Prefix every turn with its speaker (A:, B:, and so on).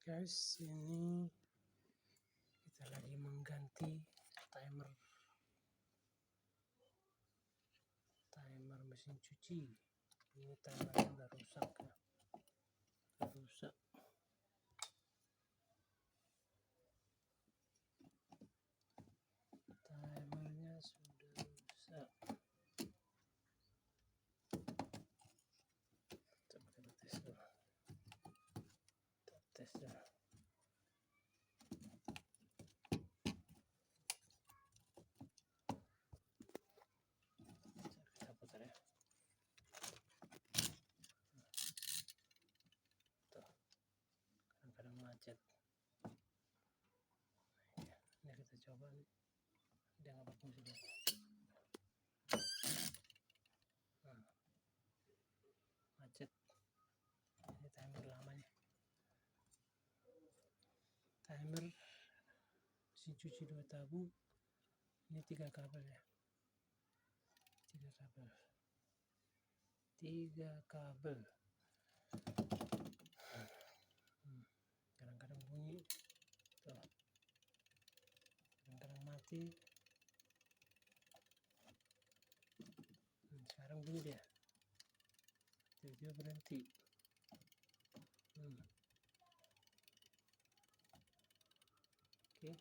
A: Guys, ini kita lagi mengganti timer mesin cuci. Ini timernya udah rusak ya, timernya sudah rusak. Coba kita tes dulu, kita tes dulu. Kita putar ya. Tuh, kadang-kadang macet. Ini kita coba nih, dia nggak berfungsi dulu. Macet. Ini timer lamanya. Timer mesin cuci 2 tabung. Ini 3 kabel ya. 3 kabel. Kadang-kadang bunyi. Tuh. Kadang-kadang mati. Sekarang bunyi dia. Tiba-tiba berhenti. Oke.